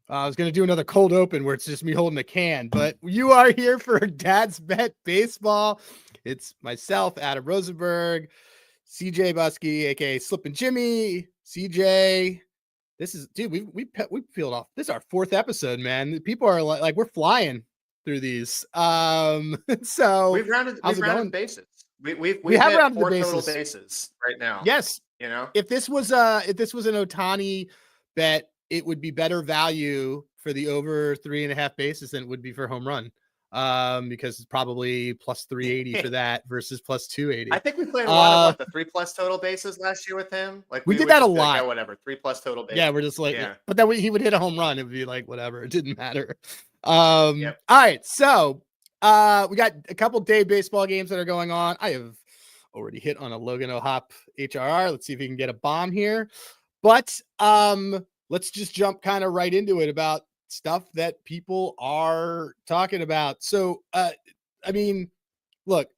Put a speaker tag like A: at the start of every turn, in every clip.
A: I was going to do another cold open where it's just me holding a can, but you are here for Dad's Bet Baseball. It's myself, Adam Rosenberg, CJ Buskey, aka Slippin' Jimmy, CJ. This is, dude, we peeled off. This is our 4th episode, man. People are like we're flying through these. So
B: we've rounded
A: how's it going?
B: bases. We've
A: We have
B: hit
A: rounded the
B: 4 total
A: bases.
B: bases right now.
A: Yes.
B: You know,
A: If this was an Ohtani bet, it would be better value for the over 3.5 bases than it would be for home run. Because it's probably plus 380 for that versus plus 280.
B: I think we played a lot of the 3+ total bases last year with him. Like
A: we did
B: would
A: that a
B: just be
A: lot.
B: like, oh, whatever, 3+ total bases.
A: Yeah, we're just like, but then he would hit a home run. It would be like whatever. It didn't matter. All right, so we got a couple day baseball games that are going on. I have already hit on a Logan O'Hop HRR. Let's see if we can get a bomb here. But let's just jump kind of right into it about stuff that people are talking about. So I mean, look,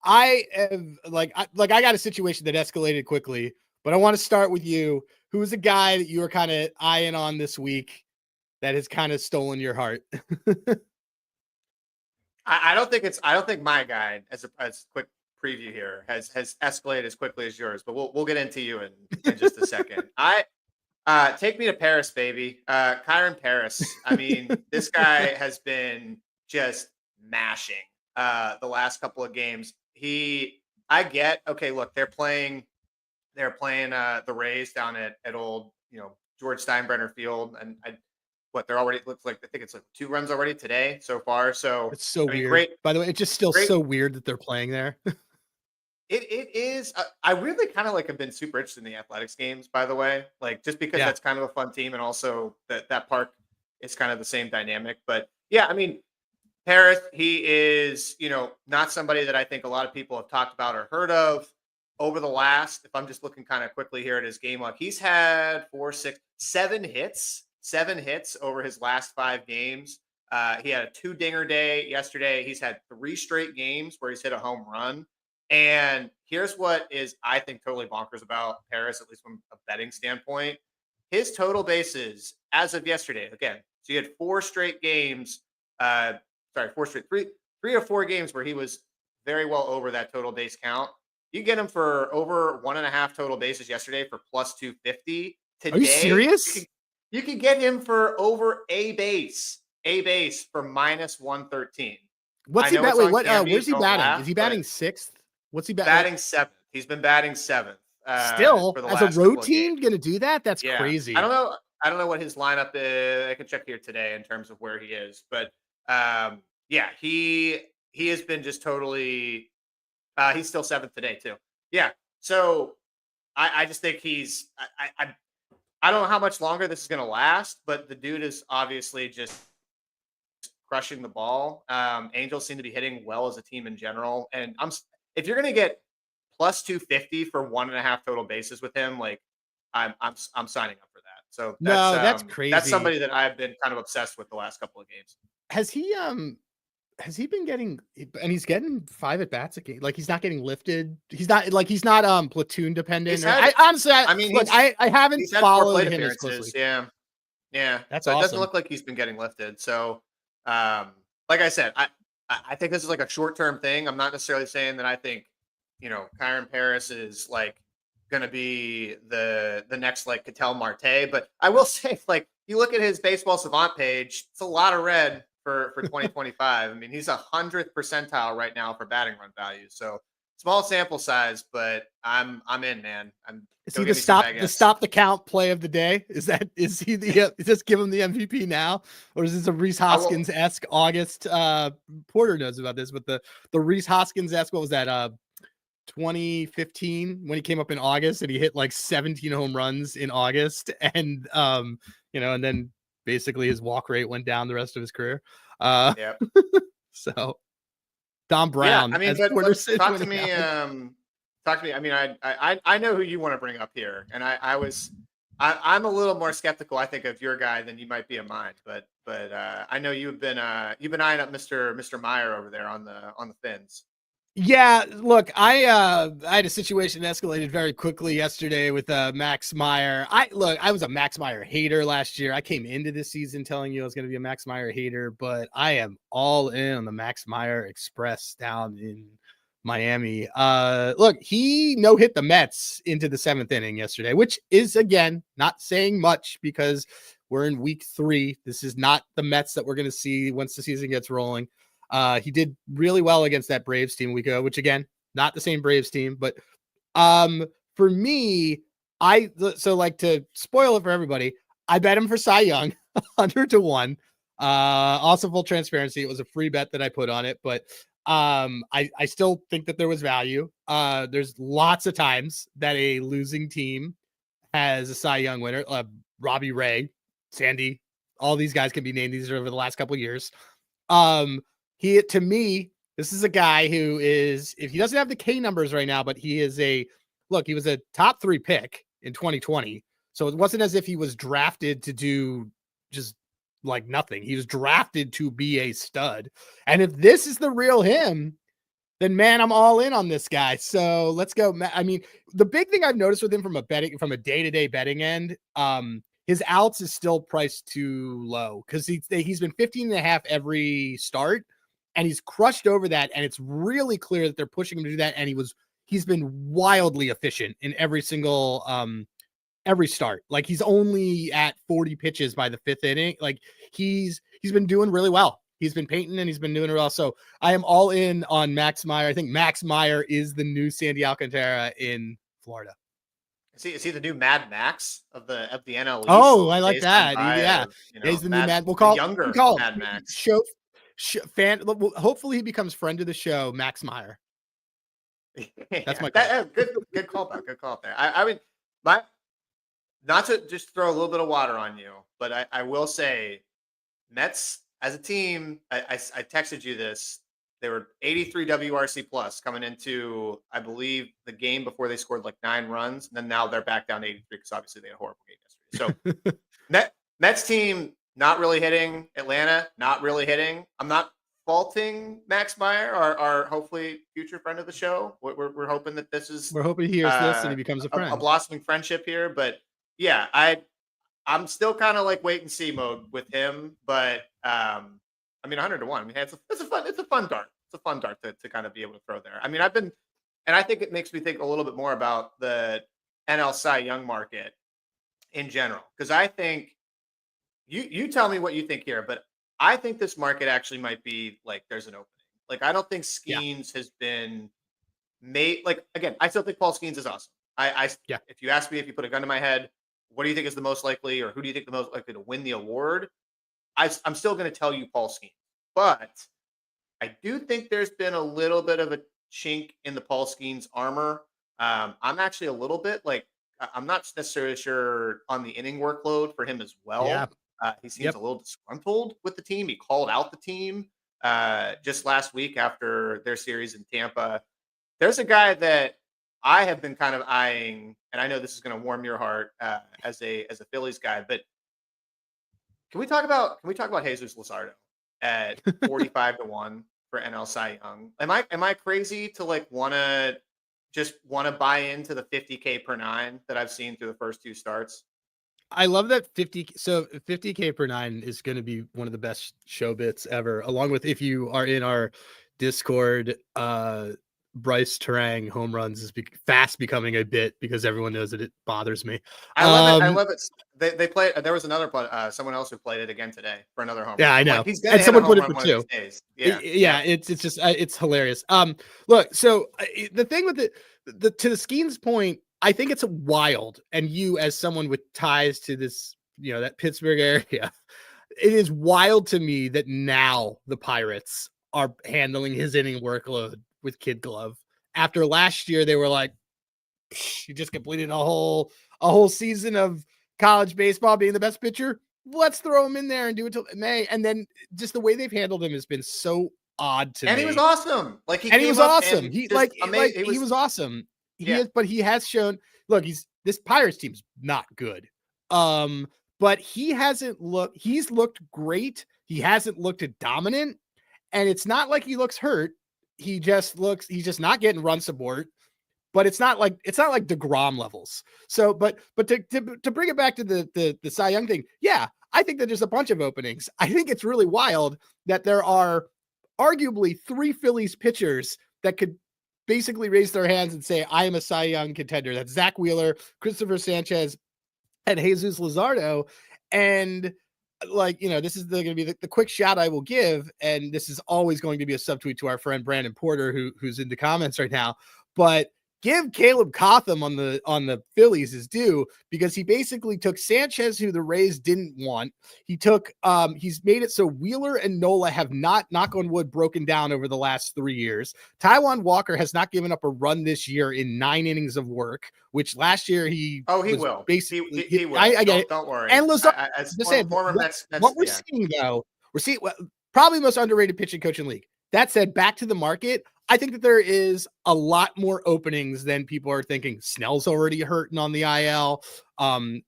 A: I have I got a situation that escalated quickly, but I want to start with you. Who's a guy that you are kind of eyeing on this week that has kind of stolen your heart?
B: I don't think my guy, as quick preview here, has escalated as quickly as yours, but we'll get into you in just a second. Take me to Paris, baby. Kyron Paris. I mean, this guy has been just mashing the last couple of games. Look, they're playing the Rays down at old, George Steinbrenner Field, and they're already, looks like, I think it's like 2 runs already today so far. So
A: it's so weird.
B: Great.
A: By the way, it's just still so weird that they're playing there.
B: It is. I really kind of have been super interested in the Athletics games, by the way, just because that's kind of a fun team, and also that park is kind of the same dynamic. But yeah, I mean, Paris, he is, not somebody that I think a lot of people have talked about or heard of over the last. If I'm just looking kind of quickly here at his game log, he's had 7 hits over his last 5 games. He had a 2-dinger day yesterday. He's had 3 straight games where he's hit a home run. And here's what is, I think, totally bonkers about Paris, at least from a betting standpoint. His total bases as of yesterday, again, so he had 4 straight games, 3 or 4 games where he was very well over that total base count. You get him for over 1.5 total bases yesterday for plus 250. Today,
A: are you serious?
B: You can get him for over a base for minus 113.
A: What's he batting? Wait, where's he batting? Is he batting 6th? What's he
B: batting 7th? He's been batting 7th.
A: Still, as a road team, going to do that? That's crazy.
B: I don't know what his lineup is. I can check here today in terms of where he is, but he has been just totally. He's still 7th today too. Yeah, so I just think he's. I don't know how much longer this is going to last, but the dude is obviously just crushing the ball. Angels seem to be hitting well as a team in general, and if you're going to get plus 250 for 1.5 total bases with him, I'm signing up for that. So
A: that's crazy.
B: That's somebody that I've been kind of obsessed with the last couple of games.
A: Has he been getting, and he's getting 5 at bats a game? Like, he's not getting lifted. He's not platoon dependent. I haven't followed him as closely.
B: Yeah.
A: That's
B: so
A: awesome.
B: It doesn't look like he's been getting lifted. So, like I said, I think this is like a short-term thing. I'm not necessarily saying that I think, Kyron Paris is going to be the next Ketel Marte, but I will say, you look at his Baseball Savant page, it's a lot of red for 2025. I mean, he's 100th percentile right now for batting run value. So small sample size, but I'm in, man.
A: Is he the stop the count play of the day? Is he just give him the MVP now, or is this a Rhys Hoskins-esque August? Porter knows about this, but the Rhys Hoskins-esque, what was that? 2015 when he came up in August and he hit 17 home runs in August, and and then basically his walk rate went down the rest of his career. So Dom Brown.
B: Yeah, I mean, talk to me. I mean, I know who you want to bring up here, and I'm a little more skeptical, I think, of your guy than you might be of mine. But I know you've been eyeing up Mr. Meyer over there on the Fins.
A: Yeah, look, I had a situation that escalated very quickly yesterday with Max Meyer. I was a Max Meyer hater last year. I came into this season telling you I was going to be a Max Meyer hater, but I am all in on the Max Meyer Express down in Miami. Look, he no hit the Mets into the 7th inning yesterday, which is again not saying much because we're in week 3. This is not the Mets that we're going to see once the season gets rolling. He did really well against that Braves team a week ago, which again, not the same Braves team, but for me, like to spoil it for everybody, I bet him for Cy Young 100-1. Also full transparency, it was a free bet that I put on it, but I still think that there was value. There's lots of times that a losing team has a Cy Young winner. Robbie Ray, Sandy, all these guys can be named. These are over the last couple of years. To me, this is a guy who is, if he doesn't have the K numbers right now, but he was a top 3 pick in 2020. So it wasn't as if he was drafted to do just like nothing. He was drafted to be a stud. And if this is the real him, then man, I'm all in on this guy. So let's go. I mean, the big thing I've noticed with him from a day-to-day betting end, his outs is still priced too low because he's been 15.5 every start, and he's crushed over that. And it's really clear that they're pushing him to do that. And he's been wildly efficient in every single every start. Like he's only at 40 pitches by the 5th inning. Like he's been doing really well. He's been painting and he's been doing it well. So I am all in on Max Meyer. I think Max Meyer is the new Sandy Alcantara in Florida.
B: Is he the new Mad Max of the NL East?
A: Oh, I like that. Yeah, he's the new Mad.
B: We'll call Mad Max.
A: Fan. Hopefully, he becomes friend of the show, Max Meyer.
B: That's my good call back. Good call there. I mean, not to just throw a little bit of water on you, but I will say, Mets as a team. I texted you this. They were 83 WRC plus coming into, I believe, the game before they scored like 9 runs. And then now they're back down to 83 because obviously they had a horrible game yesterday. So Mets team not really hitting. Atlanta not really hitting. I'm not faulting Max Meyer, our hopefully future friend of the show. We're hoping that this is.
A: We're hoping he hears this and he becomes a friend.
B: A blossoming friendship here. But yeah, I'm still kind of like wait and see mode with him. But I mean, 100-1. I mean, it's a fun dart. It's a fun dart to kind of be able to throw there. I mean, and I think it makes me think a little bit more about the NL Cy Young market in general, because I think you tell me what you think here, but I think this market actually might be like there's an opening. Like I don't think Skeens has been made. Like again, I still think Paul Skeens is awesome. If you ask me, if you put a gun to my head, what do you think is the most likely, or who do you think the most likely to win the award? I'm still going to tell you Paul Skeens, but I do think there's been a little bit of a chink in the Paul Skeens armor. I'm actually a little bit like I'm not necessarily sure on the inning workload for him as well.
A: Yeah.
B: He seems a little disgruntled with the team. He called out the team just last week after their series in Tampa. There's a guy that I have been kind of eyeing, and I know this is going to warm your heart as a Phillies guy, but can we talk about Jesus Luzardo at 45-1 for NL Cy Young? Am I crazy to like want to buy into the 50K per 9 that I've seen through the first 2 starts?
A: I love that 50K per 9 is going to be one of the best show bits ever. Along with, if you are in our Discord, Bryce Terang home runs is fast becoming a bit because everyone knows that it bothers me.
B: I love it. They played. There was another someone else who played it again today for another home.
A: Yeah,
B: run.
A: I know.
B: Like, he's
A: and someone put it for 2.
B: Yeah,
A: it's just it's hilarious. Look, so the thing with to the Skeens point, I think it's wild, and you as someone with ties to this, that Pittsburgh area, it is wild to me that now the Pirates are handling his inning workload with kid glove. After last year, they were like, you just completed a whole season of college baseball being the best pitcher. Let's throw him in there and do it till May. And then just the way they've handled him has been so odd to me.
B: And he was awesome.
A: He was awesome. He was awesome. But he has shown. Look, this Pirates team's not good. But he's looked great. He hasn't looked dominant, and it's not like he looks hurt. he's just not getting run support. But it's not like DeGrom levels. So, but to bring it back to the Cy Young thing, yeah, I think that there's a bunch of openings. I think it's really wild that there are arguably 3 Phillies pitchers that could basically raise their hands and say, I am a Cy Young contender. That's Zach Wheeler, Christopher Sanchez, and Jesus Luzardo. And this is going to be the quick shout I will give. And this is always going to be a subtweet to our friend Brandon Porter, who's in the comments right now. But give Caleb Cotham on the Phillies his due, because he basically took Sanchez, who the Rays didn't want. He took he's made it so Wheeler and Nola have not, knock on wood, broken down over the last 3 years. Taijuan Walker has not given up a run this year in 9 innings of work, which last year he
B: will
A: basically
B: he will.
A: I get
B: don't worry.
A: And Lozano, what we're
B: yeah.
A: seeing though, probably the most underrated pitching coach in the league. That said, back to the market, I think that there is a lot more openings than people are thinking. Snell's already hurting on the IL. I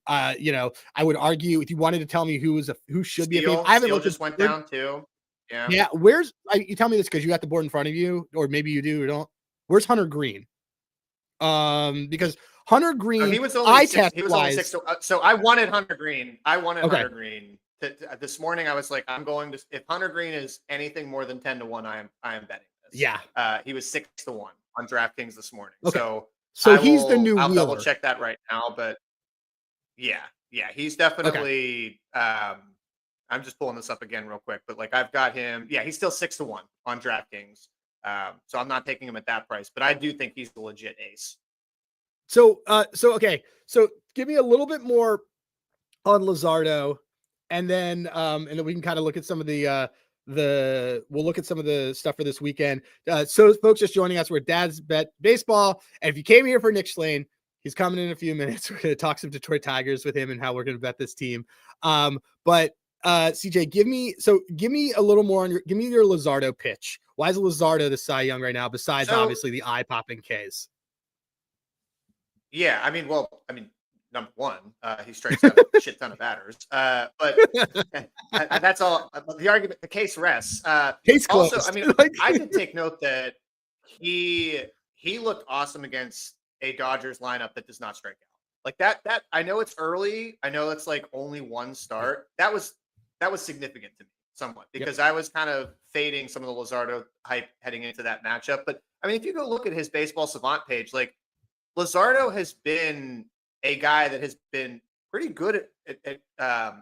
A: would argue, if you wanted to tell me who should be a favorite, I haven't looked.
B: Just went down too. Yeah.
A: Yeah. You tell me this because you got the board in front of you, or maybe you do or don't. Where's Hunter Green? Because Hunter Green,
B: he was only 6. So I wanted Hunter Green. Hunter Green. This morning, I was like, I'm going to. If Hunter Green is anything more than 10-1, I am betting.
A: Yeah.
B: He was 6-1 on DraftKings this morning.
A: Okay.
B: So
A: he's the new
B: I'll
A: Wheeler.
B: double check that right now, but yeah, he's definitely I'm just pulling this up again real quick, but I've got him. Yeah, he's still 6-1 on DraftKings. So I'm not taking him at that price, but I do think he's the legit ace.
A: So give me a little bit more on Luzardo, and then we can kind of look at some of we'll look at some of the stuff for this weekend. So folks just joining us, we're Dad's Bet Baseball. And if you came here for Nick Shlain, he's coming in a few minutes. We're going to talk some Detroit Tigers with him and how we're going to bet this team. But CJ, give me a little more give me your Luzardo pitch. Why is Luzardo the Cy Young right now, besides obviously the eye-popping Ks?
B: Yeah, number one, he strikes out a shit ton of batters. But that's all. The argument, the case rests.
A: Case
B: also,
A: closed.
B: I did take note that he looked awesome against a Dodgers lineup that does not strike out. That I know it's early. I know it's only one start. That was significant to me somewhat, because I was kind of fading some of the Luzardo hype heading into that matchup. But if you go look at his Baseball Savant page, Luzardo has been a guy that has been pretty good at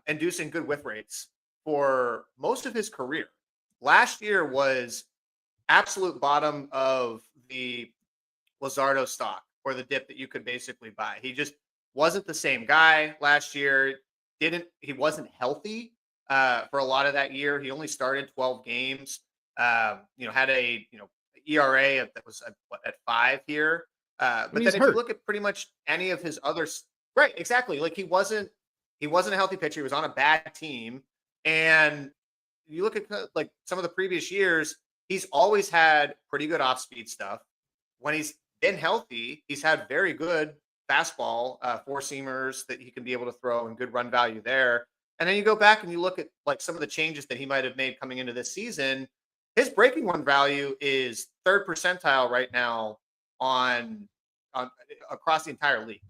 B: inducing good whiff rates for most of his career. Last year was absolute bottom of the Luzardo stock, or the dip that you could basically buy. He just wasn't the same guy last year. He wasn't healthy for a lot of that year. He only started 12 games. Had a ERA that was at 5 here. But then if you look at pretty much any of his others, right, exactly. He wasn't a healthy pitcher. He was on a bad team. And you look at some of the previous years, he's always had pretty good off-speed stuff. When he's been healthy, he's had very good fastball, 4-seamers that he can be able to throw, and good run value there. And then you go back and you look at some of the changes that he might have made coming into this season. His breaking run value is 3rd percentile right now on across the entire league.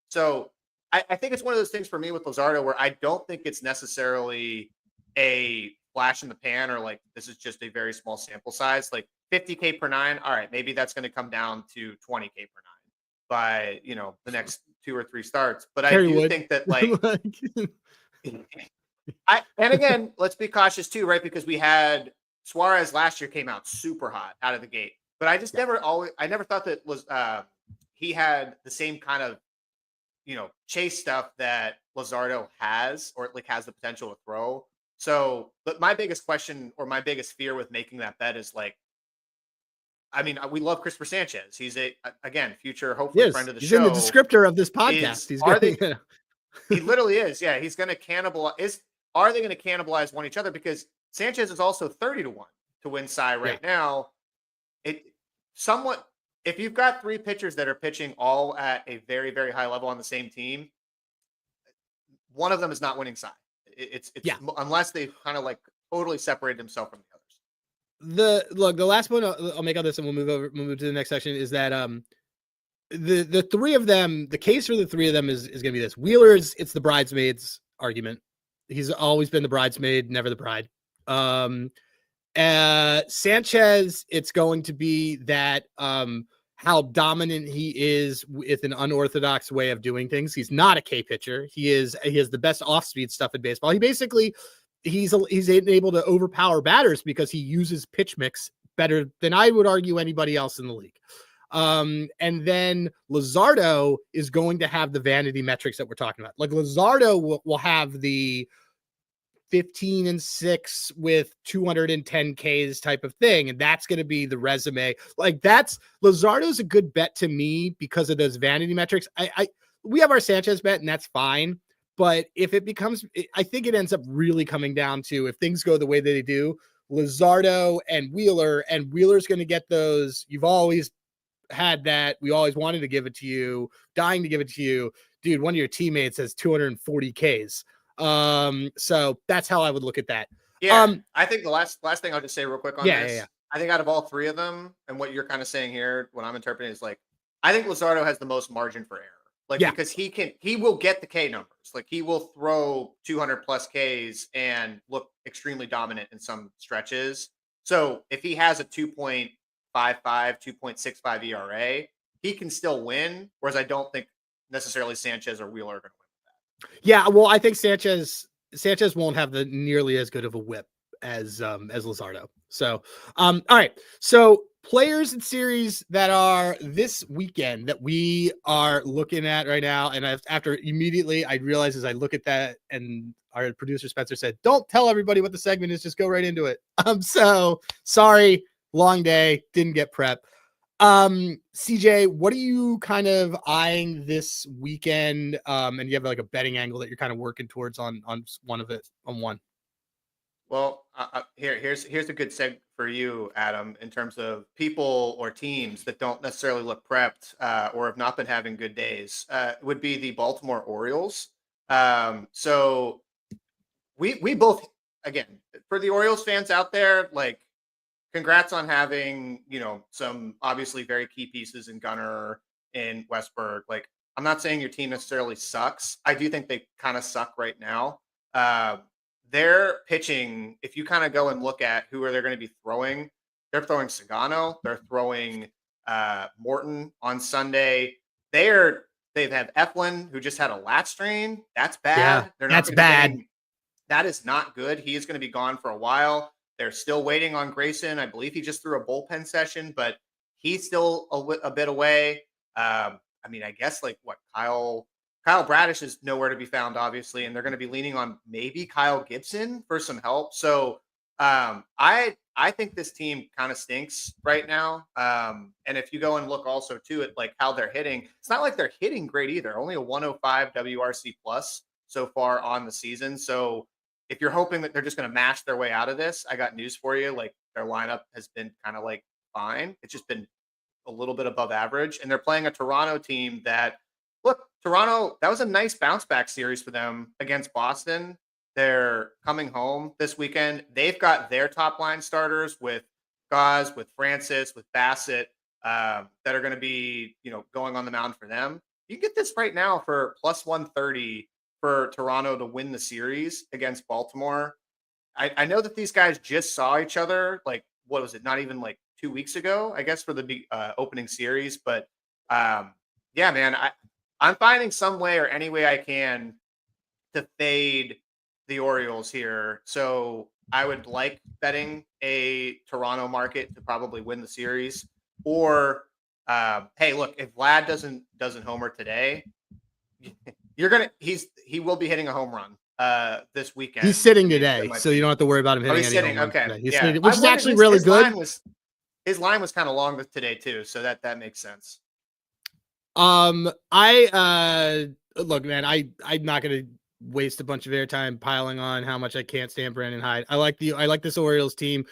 B: So I think it's one of those things for me with Luzardo where I don't think it's necessarily a flash in the pan, or this is just a very small sample size. 50K per 9, all right, maybe that's going to come down to 20K per 9 by the next 2 or 3 starts. But I do think that and again, let's be cautious too, right? Because we had Suarez last year came out super hot out of the gate, but I just never thought that was he had the same kind of chase stuff that Luzardo has, or has the potential to throw. So, but my biggest question, or my biggest fear with making that bet is we love Christopher Sanchez. He's again, future, hopefully friend of the show.
A: He's in the descriptor of this podcast.
B: He literally is. Yeah. He's going to cannibalize. Are they going to cannibalize each other? Because Sanchez is also 30-1 to win Cy right now. If you've got 3 pitchers that are pitching all at a very, very high level on the same team, one of them is not winning Cy. It's unless they've kind of totally separated themselves from the others.
A: the last one I'll make on this, and we'll move to the next section, is that the three of them, the case for the three of them is going to be this. Wheeler it's the bridesmaids argument. He's always been the bridesmaid, never the bride. Sanchez, it's going to be that how dominant he is with an unorthodox way of doing things. He's not a K pitcher. He has the best off-speed stuff in baseball. He's able to overpower batters because he uses pitch mix better than I would argue anybody else in the league. And then Luzardo is going to have the vanity metrics that we're talking about. Like Luzardo will have the 15-6 with 210 Ks type of thing. And that's going to be the resume. Like Luzardo's a good bet to me because of those vanity metrics. We have our Sanchez bet, and that's fine. But if it becomes, I think it ends up really coming down to, if things go the way that they do, Luzardo and Wheeler's going to get those. You've always had that. We always wanted to give it to you, dying to give it to you. Dude, one of your teammates has 240 Ks. So that's how I would look at that.
B: Yeah. I think the last thing I'll just say real quick on this.
A: Yeah.
B: I think out of all three of them, and what you're kind of saying here, what I'm interpreting is like, I think Luzardo has the most margin for error. Like, because he will get the K numbers. Like, he will throw 200 plus Ks and look extremely dominant in some stretches. So if he has a 2.55, 2.65 ERA, he can still win. Whereas I don't think necessarily Sanchez or Wheeler are going to win with that.
A: Yeah, well, I think Sanchez won't have the nearly as good of a whip as Luzardo. So, all right. So players and series that are this weekend that we are looking at right now. And after immediately I realized as I look at that, and our producer Spencer said, don't tell everybody what the segment is, just go right into it. So sorry, long day, didn't get prep. CJ, what are you kind of eyeing this weekend? And you have like a betting angle that you're kind of working towards on one of it, on one.
B: Well, here's a good seg for you, Adam, in terms of people or teams that don't necessarily look prepped or have not been having good days. Would be the Baltimore Orioles. So we both, again, for the Orioles fans out there, like, congrats on having, some obviously very key pieces in Gunnar and Westberg. Like, I'm not saying your team necessarily sucks. I do think they kind of suck right now. Their pitching, if you kind of go and look at who are they going to be throwing, they're throwing Sagano, they're throwing Morton on Sunday. They have Eflin, who just had a lat strain. That's bad.
A: Yeah, that's bad.
B: That is not good. He is going to be gone for a while. They're still waiting on Grayson. I believe he just threw a bullpen session, but he's still a bit away. I guess like what Kyle Bradish is nowhere to be found, obviously, and they're going to be leaning on maybe Kyle Gibson for some help. So I think this team kind of stinks right now. And if you go and look also too at like how they're hitting, it's not like they're hitting great either. Only a 105 WRC plus so far on the season. So if you're hoping that they're just going to mash their way out of this, I got news for you. Like, their lineup has been kind of like fine. It's just been a little bit above average. And they're playing a Toronto team that, look, Toronto, that was a nice bounce back series for them against Boston. They're coming home this weekend. They've got their top line starters with Gaz, with Francis, with Bassett that are going to be, going on the mound for them. You can get this right now for plus 130 for Toronto to win the series against Baltimore. I know that these guys just saw each other, like, what was it? Not even like 2 weeks ago, I guess, for the opening series. But yeah, man, I'm finding some way or any way I can to fade the Orioles here. So I would like betting a Toronto market to probably win the series. Or hey, look, if Vlad doesn't homer today, he will be hitting a home run this weekend.
A: He's sitting today, so you don't have to worry about him hitting
B: he's
A: any
B: sitting.
A: home runs
B: Okay.
A: today. He's sitting, which is actually really
B: his
A: good.
B: His line was kind of long today too, so that makes sense.
A: Look, man, I'm not gonna waste a bunch of airtime piling on how much I can't stand Brandon Hyde. I like this Orioles team.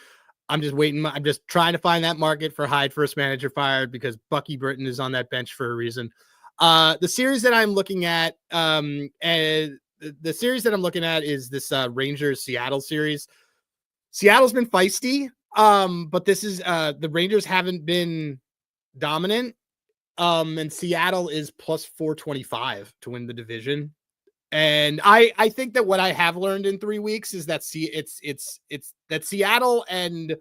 A: I'm just waiting. I'm just trying to find that market for Hyde first manager fired because Bucky Britton is on that bench for a reason. The series that I'm looking at, is this Rangers Seattle series. Seattle's been feisty. But this is the Rangers haven't been dominant. And Seattle is plus 425 to win the division. And I think that what I have learned in 3 weeks is that it's that Seattle and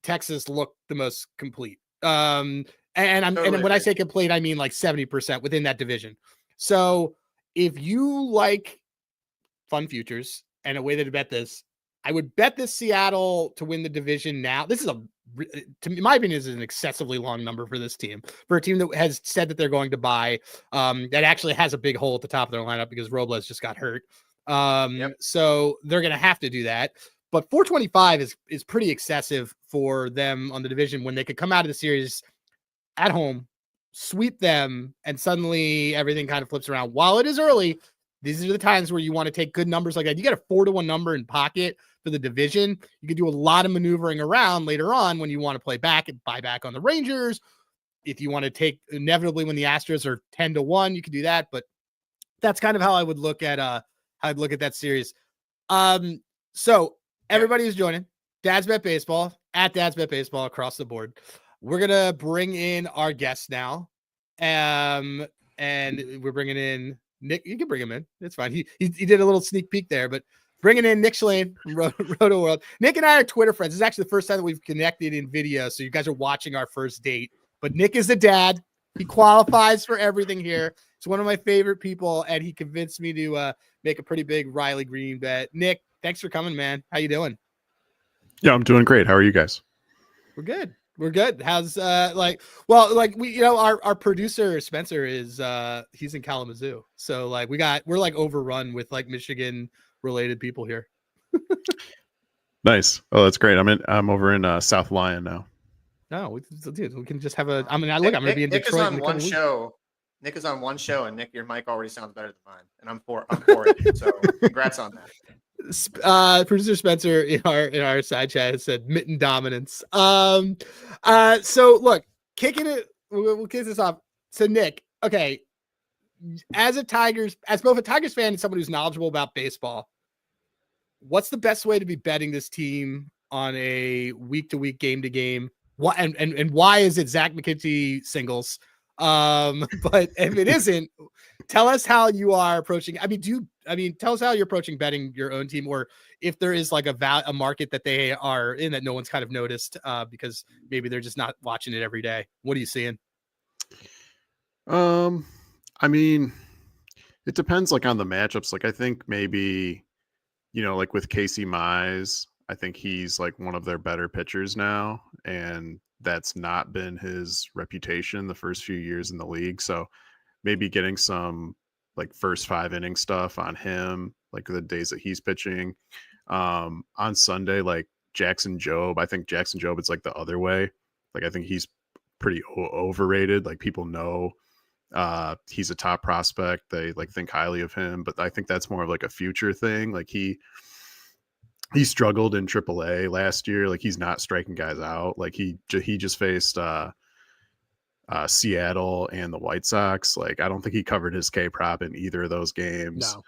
A: Texas look the most complete. And when I say complete, I mean like 70% within that division. So if you like fun futures and a way to bet this, I would bet this Seattle to win the division now. This is in my opinion, is an excessively long number for this team, for a team that has said that they're going to buy, that actually has a big hole at the top of their lineup because Robles just got hurt. So they're going to have to do that. But 425 is pretty excessive for them on the division when they could come out of the series at home, sweep them, and suddenly everything kind of flips around. While it is early, these are the times where you want to take good numbers like that. You got a 4-1 number in pocket for the division. You can do a lot of maneuvering around later on when you want to play back and buy back on the Rangers. If you want to take inevitably when the Astros are 10-1, you can do that. But that's kind of how I would look at that series. So everybody who's joining, Dad's Bet Baseball at Dad's Bet Baseball across the board. We're gonna bring in our guests now, and we're bringing in Nick. You can bring him in. It's fine. He did a little sneak peek there, but bringing in Nick Shlain from Roto World. Nick and I are Twitter friends. This is actually the first time that we've connected in video, so you guys are watching our first date. But Nick is the dad. He qualifies for everything here. He's one of my favorite people, and he convinced me to make a pretty big Riley Green bet. Nick, thanks for coming, man. How you doing?
C: Yeah, I'm doing great. How are you guys?
A: We're good. We're good. How's our producer Spencer is he's in Kalamazoo. So we're like overrun with like Michigan related people here.
C: Nice. Oh, that's great. I'm over in South Lyon now.
A: No, we can just have a. I'm gonna be in Detroit.
B: Nick is on one show. Nick is on one show, and Nick, your mic already sounds better than mine, and I'm for it. So congrats on that.
A: Producer Spencer in our side chat has said mitten dominance. So look, kicking it, we'll kick this off. So Nick, okay, as both a Tigers fan and someone who's knowledgeable about baseball, what's the best way to be betting this team on a week-to-week, game-to-game? What and why is it Zach McKenzie singles? But if it isn't, tell us how you are approaching. Tell us how you're approaching betting your own team, or if there is like a market that they are in that no one's kind of noticed because maybe they're just not watching it every day. What are you seeing?
C: It depends like on the matchups. Like I think maybe, like with Casey Mize, I think he's like one of their better pitchers now, and that's not been his reputation the first few years in the league. So maybe getting some like first 5 inning stuff on him, like the days that he's pitching. On Sunday, like Jackson Jobe, I think Jackson Jobe is like the other way. Like I think he's pretty overrated. Like people know he's a top prospect. They like think highly of him, but I think that's more of like a future thing. Like he struggled in AAA last year. Like he's not striking guys out. Like he just faced Seattle and the White Sox. Like I don't think he covered his K prop in either of those games.
A: No.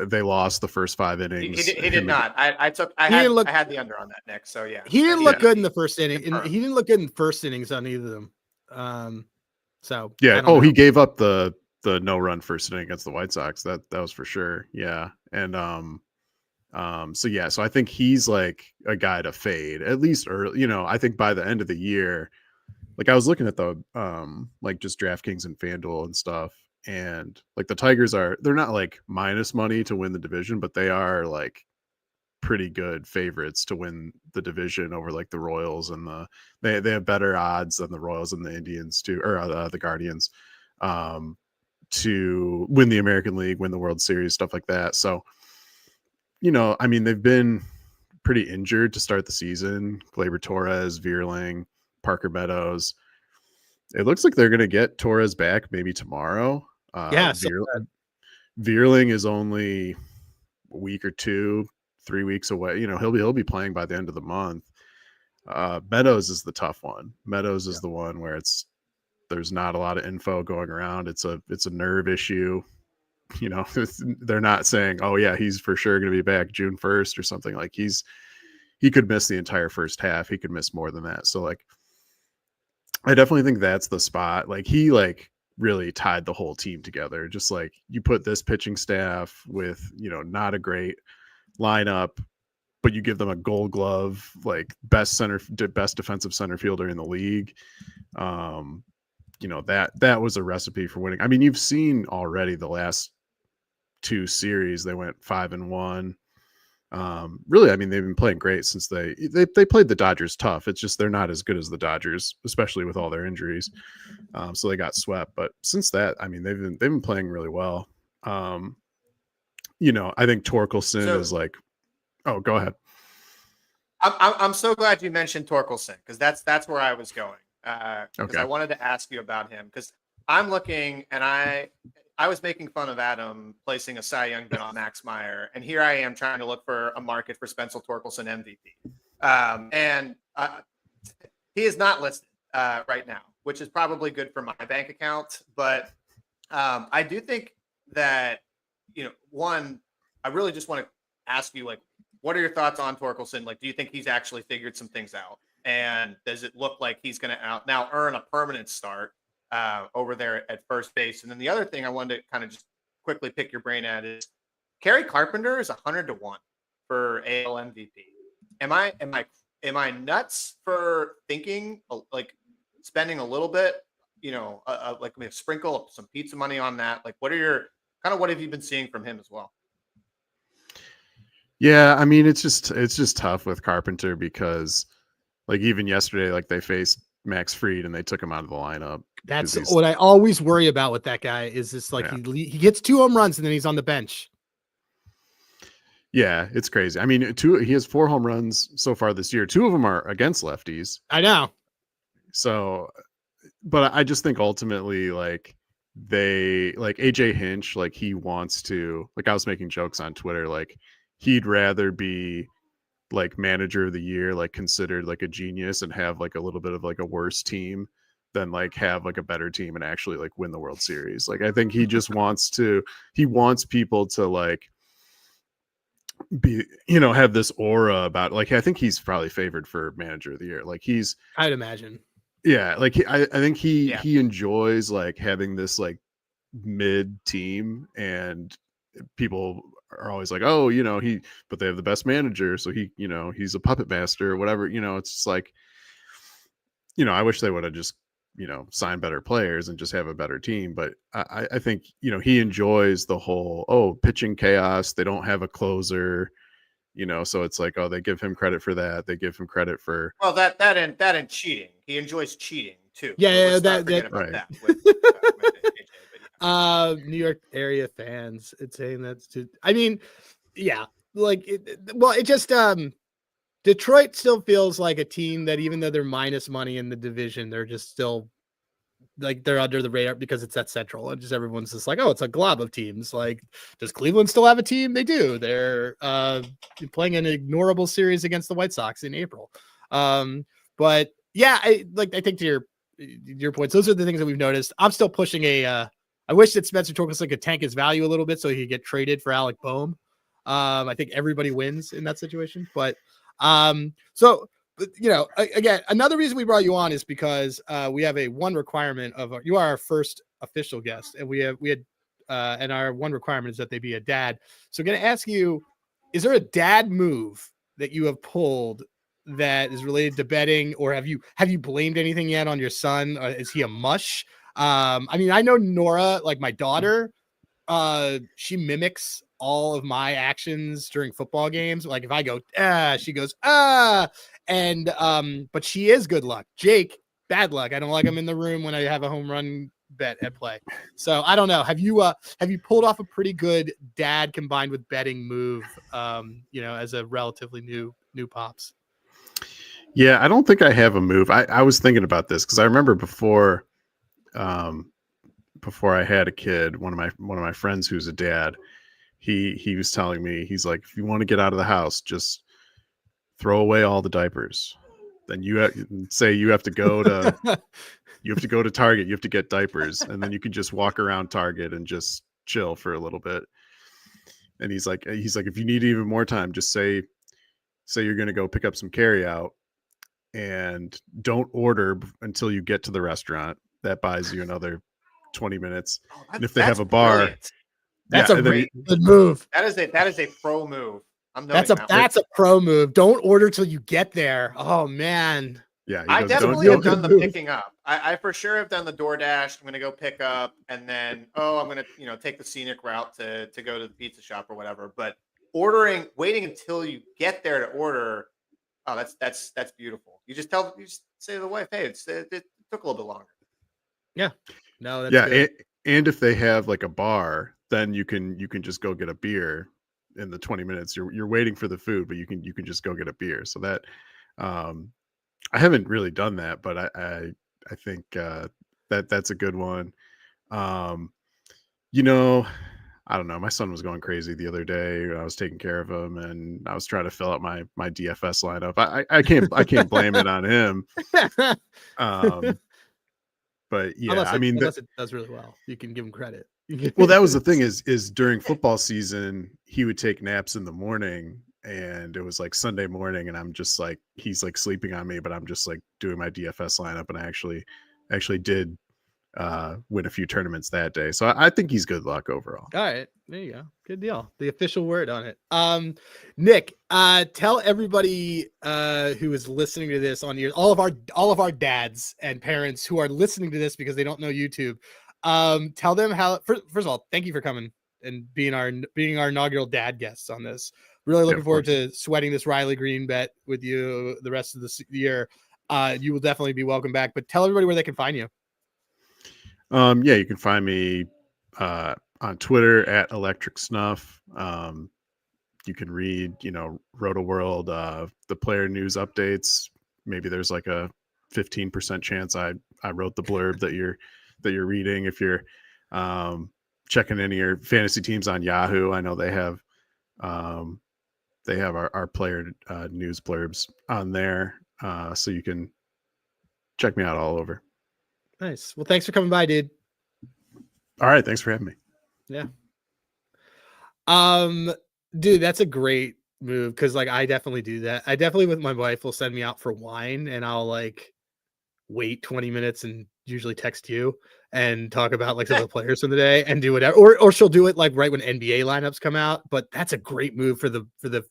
C: They lost the first 5 innings.
B: He did not. I had the under on that, Nick. So yeah,
A: he didn't look good in the first inning, and he didn't look good in first innings on either of them. So
C: yeah. Oh, he gave up the no-run first inning against the White Sox. That was for sure. Yeah, and so I think he's like a guy to fade at least early. I think by the end of the year, like I was looking at the like just DraftKings and FanDuel and stuff. And like the Tigers they're not like minus money to win the division, but they are like pretty good favorites to win the division over like the Royals and they have better odds than the Royals and the Indians the Guardians to win the American League, win the World Series, stuff like that. So, they've been pretty injured to start the season. Gleyber Torres, Vierling, Parker Meadows. It looks like they're going to get Torres back maybe tomorrow. Vierling is only a week or 2, 3 weeks away. He'll be playing by the end of the month. Meadows is the tough one. Meadows is the one where there's not a lot of info going around. It's a nerve issue. They're not saying, oh yeah, he's for sure going to be back June 1st or something. Like he's he could miss the entire first half. He could miss more than that. So like, I definitely think that's the spot. Like he like really tied the whole team together. Just like you put this pitching staff with, not a great lineup, but you give them a Gold Glove, like best defensive center fielder in the league. That was a recipe for winning. I mean, you've seen already the last 2 series, they went 5-1. Really, I mean, they've been playing great since they played the Dodgers tough. It's just they're not as good as the Dodgers, especially with all their injuries. So they got swept. But since that, I mean, they've been playing really well. I think Torkelson is like, oh, go ahead.
B: I'm so glad you mentioned Torkelson because that's where I was going. Because I wanted to ask you about him because I'm looking and I was making fun of Adam placing a Cy Young bid on Max Meyer, and here I am trying to look for a market for Spencer Torkelson MVP, and he is not listed right now, which is probably good for my bank account. But I do think that one, I really just want to ask you, like, what are your thoughts on Torkelson? Like, do you think he's actually figured some things out? And does it look like he's going to now earn a permanent start over there at first base? And then the other thing I wanted to kind of just quickly pick your brain at is Kerry Carpenter is 100-1 for AL MVP. Am I nuts for thinking like spending a little bit, like maybe sprinkle some pizza money on that? Like, what have you been seeing from him as well?
C: Yeah, I mean, it's just tough with Carpenter because, like, even yesterday, like they faced Max Fried and they took him out of the lineup.
A: That's what I always worry about with that guy is this, like, he gets 2 home runs and then he's on the bench.
C: Yeah, it's crazy. I mean, he has 4 home runs so far this year. 2 of them are against lefties.
A: I know.
C: So, but I just think ultimately, like, AJ Hinch, like, he wants to, like, I was making jokes on Twitter, like, he'd rather be like manager of the year, like considered like a genius and have like a little bit of like a worse team than like have like a better team and actually like win the World Series. Like, I think he just wants people to like be, have this aura about, like, I think he's probably favored for manager of the year. Like
A: I'd imagine.
C: Yeah. Like I think he enjoys like having this like mid team, and people are always like, oh, but they have the best manager, so he's a puppet master or whatever. It's just like, I wish they would have just sign better players and just have a better team. But I think he enjoys the whole pitching chaos. They don't have a closer, so it's like, oh, they give him credit for that. They give him credit for
B: that and cheating. He enjoys cheating too.
A: Yeah,
B: that
C: right.
B: That with AJ,
A: but New York area fans, it's saying that's too. I mean, yeah, like it just Detroit still feels like a team that even though they're minus money in the division, they're just still like they're under the radar because it's that central, and just everyone's just like, oh, it's a glob of teams. Like, does Cleveland still have a team? They do. They're playing an ignorable series against the White Sox in April. But yeah, I think to your points, those are the things that we've noticed. I'm still pushing I wish that Spencer Torkelson could tank his value a little bit so he could get traded for Alec Boehm. I think everybody wins in that situation. But so, again, another reason we brought you on is because we have a one requirement of you are our first official guest, and we had and our one requirement is that they be a dad. So I'm going to ask you, is there a dad move that you have pulled that is related to betting, or have you blamed anything yet on your son? Is he a mush? I mean, I know Nora, like my daughter, she mimics all of my actions during football games. Like if I go, she goes, and but she is good luck. Jake, bad luck. I don't like him in the room when I have a home run bet at play. So I don't know. Have you pulled off a pretty good dad combined with betting move, as a relatively new pops?
C: Yeah, I don't think I have a move. I was thinking about this because I remember before I had a kid, one of my friends who's a dad, he was telling me, he's like, if you want to get out of the house, just throw away all the diapers. Then you have to go to Target, you have to get diapers, and then you can just walk around Target and just chill for a little bit. And he's like, if you need even more time, just say say you're going to go pick up some carry out and don't order until you get to the restaurant. That buys you another 20 minutes.
B: Oh,
C: And if they have a bar,
B: brilliant.
A: That's a great good move.
B: That is a pro move. I'm
A: that's
B: noting
A: a pro move. Don't order till you get there. Oh man.
C: Yeah,
B: I
C: goes,
B: definitely have done the picking up. I for sure have done the DoorDash. I'm going to go pick up, and then I'm going to take the scenic route to go to the pizza shop or whatever. But waiting until you get there to order, oh, that's beautiful. You just say to the wife, hey, it took a little bit longer.
A: Yeah, no, that's
C: good. And if they have like a bar, then you can just go get a beer in the 20 minutes. You're waiting for the food, but you can just go get a beer. So that I haven't really done that, but I think that's a good one. I don't know. My son was going crazy the other day. I was taking care of him, and I was trying to fill out my DFS lineup. I can't blame it on him. But yeah,
A: unless it does really well, you can give him credit.
C: Well, that was the thing is during football season, he would take naps in the morning, and it was like Sunday morning, and I'm just like, he's like sleeping on me, but I'm just like doing my DFS lineup, and I actually did win a few tournaments that day. So I think he's good luck overall.
A: All right, there you go. Good deal. The official word on it. Nick, tell everybody who is listening to this on all of our dads and parents who are listening to this because they don't know YouTube. Tell them how. First of all, thank you for coming and being our inaugural dad guests on this. Really looking forward to sweating this Riley Green bet with you the rest of the year. You will definitely be welcome back. But tell everybody where they can find you.
C: Yeah, you can find me on Twitter at Electric Snuff. You can read, Roto World, the player news updates. Maybe there's like a 15% chance I wrote the blurb that you're reading. If you're checking any of your fantasy teams on Yahoo, I know they have our player news blurbs on there, so you can check me out all over.
A: Nice. Well, thanks for coming by, dude.
C: All right, thanks for having me.
A: Yeah. Dude, that's a great move because like I definitely do that. I definitely with my wife will send me out for wine and I'll like wait 20 minutes and usually text you and talk about like some of the players from the day and do whatever. Or she'll do it like right when NBA lineups come out. But that's a great move for the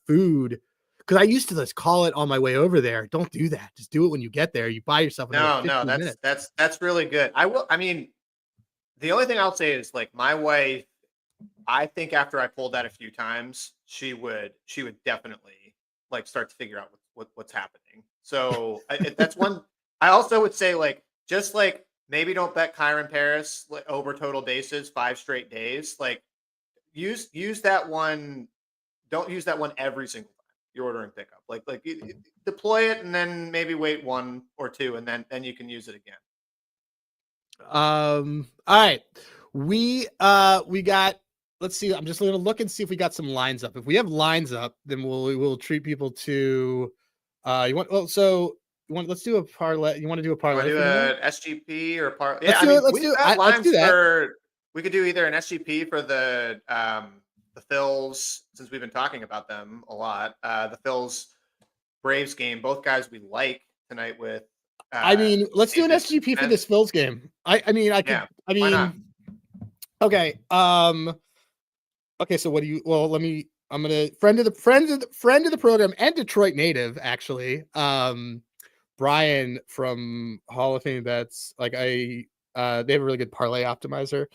A: food. Because I used to just call it on my way over there. Don't do that. Just do it when you get there. You buy yourself another 15 minutes.
B: That's really good. I mean, the only thing I'll say is like my wife, I think after I pulled that a few times, she would definitely like start to figure out what's happening. So that's one. I also would say like just like maybe don't bet Kyron Paris over total bases 5 straight days. Like use that one. Don't use that one every single time you're ordering pickup. Like deploy it and then maybe wait 1 or 2 and then you can use it again.
A: All right. We got, let's see. I'm just going to look and see if we got some lines up. If we have lines up, then we'll treat people to, let's do a parlay. You want to do a parlay?
B: Do an SGP or parlay?
A: Yeah, let's do that.
B: We could do either an SGP for the Phils, since we've been talking about them a lot. The Phils Braves game, both guys we like tonight with.
A: Let's do an SGP for this Phils game. Why not? Okay. Okay. So what do you? Well, I'm gonna friend of the program and Detroit native actually. Brian from Hall of Fame Bets. Like they have a really good parlay optimizer,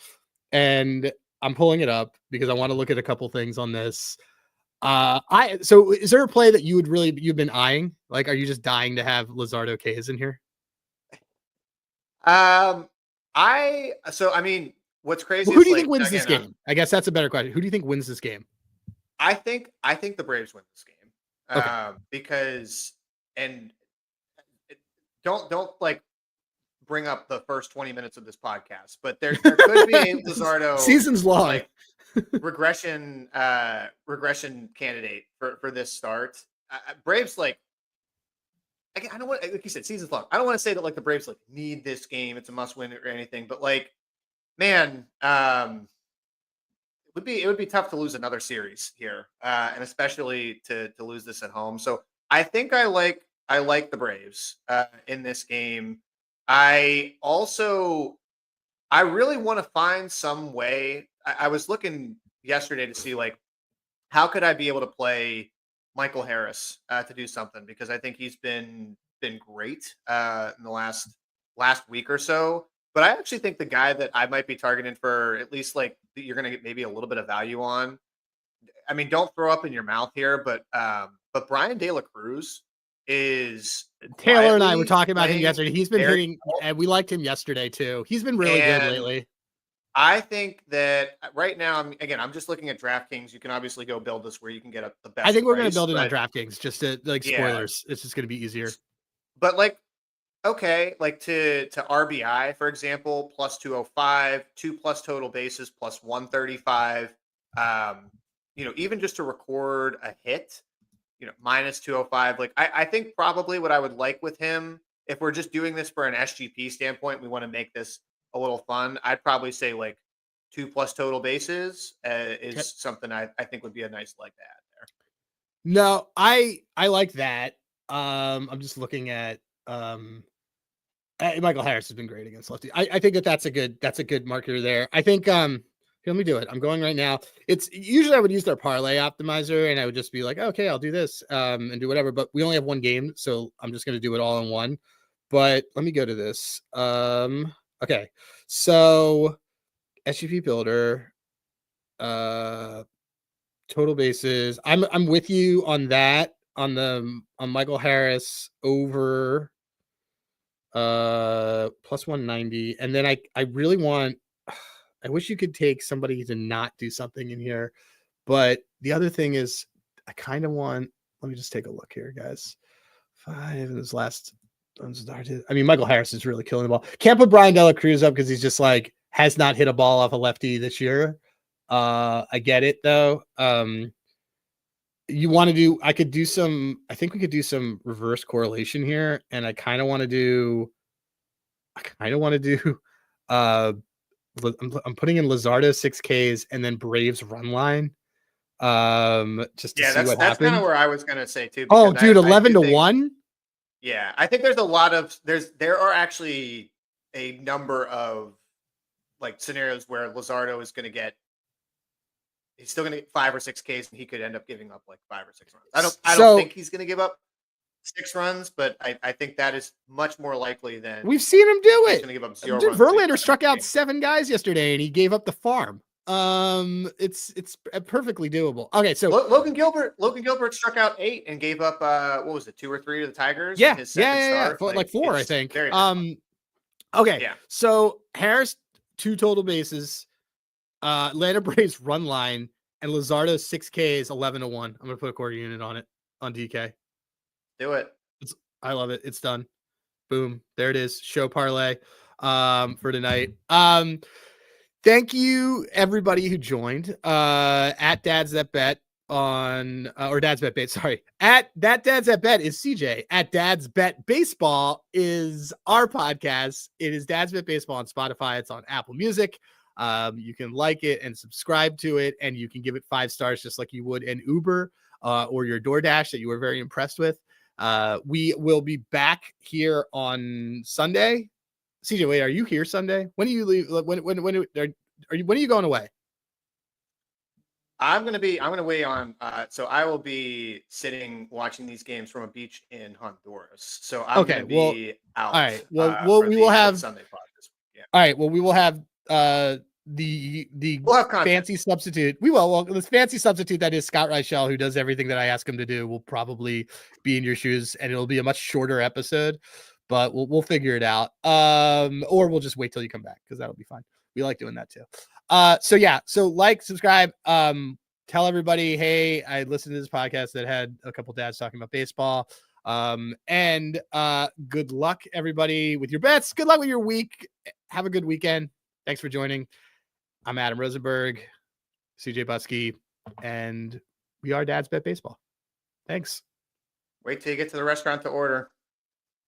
A: and I'm pulling it up because I want to look at a couple things on this. So is there a play that you've been eyeing? Like, are you just dying to have Luzardo K's in here?
B: What's crazy?
A: Who do you think wins this game? I guess that's a better question. Who do you think wins this game?
B: I think the Braves win this game.
A: Okay.
B: Because don't like bring up the first 20 minutes of this podcast, but there could be a Luzardo
A: season's long
B: like regression candidate for this start. Braves like I don't want, like you said, season's long. I don't want to say that like the Braves like need this game. It's a must win or anything, but like, man, it would be tough to lose another series here, and especially to lose this at home. So I think I like the Braves in this game. I really want to find some way. I was looking yesterday to see like how could I be able to play Michael Harris to do something, because I think he's been great in the last week or so. But I actually think the guy that I might be targeting for at least like you're going to get maybe a little bit of value on. I mean, don't throw up in your mouth here, but Brian De La Cruz is
A: Taylor and I were talking about him
B: playing
A: yesterday. He's been
B: very
A: hitting,
B: well.
A: and we liked him yesterday too. He's been really good
B: And
A: lately.
B: I think that right now, I'm just looking at DraftKings. You can obviously go build this where you can get the best.
A: I think we're going to
B: price,
A: build it on
B: but
A: DraftKings just to like
B: yeah,
A: spoilers. It's just going to be easier.
B: but like, okay, like to RBI, for example, plus 205, 2+ total bases, plus 135. Even just to record a hit, minus 205. Like, I think probably what I would like with him, if we're just doing this for an SGP standpoint, we want to make this a little fun. I'd probably say like 2+ total bases is something I think would be a nice leg to add there.
A: No, I like that. I'm just looking at Michael Harris has been great against lefty. I think that's a good marker there. I think here, let me do it. I'm going right now. It's usually I would use their parlay optimizer and I would just be like, okay, I'll do this and do whatever. But we only have one game, so I'm just gonna do it all in one. But let me go to this. Okay, so SGP builder, total bases. I'm with you on that on Michael Harris over plus 190, and then I really want, I wish you could take somebody to not do something in here, but the other thing is I kind of want, let me just take a look here, guys. 5 in his last unstarted. I mean, Michael Harris is really killing the ball. Can't put Brian De La Cruz up because he's just like has not hit a ball off a lefty this year. I get it though. You want to do, I think we could do some reverse correlation here, and I kind of want to do I'm putting in Luzardo 6Ks and then Braves run line. Just to see what
B: that's
A: happens.
B: kind of where I was gonna say too.
A: Oh, dude, 11-1.
B: Yeah, I think there's a lot of there are actually a number of like scenarios where Luzardo is gonna get, he's still gonna get 5 or 6 Ks and he could end up giving up like 5 or 6 runs. I don't think he's gonna give up 6 runs, but I think that is much more likely than
A: we've seen him do it.
B: He's gonna give up 0
A: Dude,
B: runs.
A: Verlander struck out 7 guys yesterday and he gave up the farm. It's perfectly doable. Okay, so
B: Logan Gilbert struck out 8 and gave up what was it, 2 or 3 to the Tigers?
A: Yeah,
B: in his second start.
A: Like 4, I think.
B: Very
A: okay,
B: yeah.
A: So Harris 2 total bases, Atlanta Braves run line, and Luzardo 6Ks 11-1. I'm gonna put a quarter unit on it on DK.
B: Do it.
A: I love it. It's done. Boom. There it is. Show parlay for tonight. Thank you everybody who joined at Dads That Bet on or Dads Bet Bait. Sorry. At that Dads That Bet is CJ. At Dads Bet Baseball is our podcast. It is Dads Bet Baseball on Spotify. It's on Apple Music. You can like it and subscribe to it, and you can give it 5 stars just like you would an Uber or your DoorDash that you were very impressed with. We will be back here on Sunday. CJ, wait, are you here Sunday? When do you leave? When are you going away?
B: I'm going to weigh on, so I will be sitting watching these games from a beach in Honduras. So I'm going to be out.
A: All right. Well, we will have
B: Sunday pod this week. Yeah.
A: All right. Well, we will have we'll
B: have
A: fancy substitute. We will. Well, this fancy substitute that is Scott Reichel, who does everything that I ask him to do, will probably be in your shoes, and it'll be a much shorter episode, but we'll figure it out. Or we'll just wait till you come back because that'll be fine. We like doing that too. So yeah. So like, subscribe. Tell everybody, hey, I listened to this podcast that had a couple dads talking about baseball. And good luck, everybody, with your bets. Good luck with your week. Have a good weekend. Thanks for joining. I'm Adam Rosenberg, CJ Buskey, and we are Dads Bet Baseball. Thanks.
B: Wait till you get to the restaurant to order.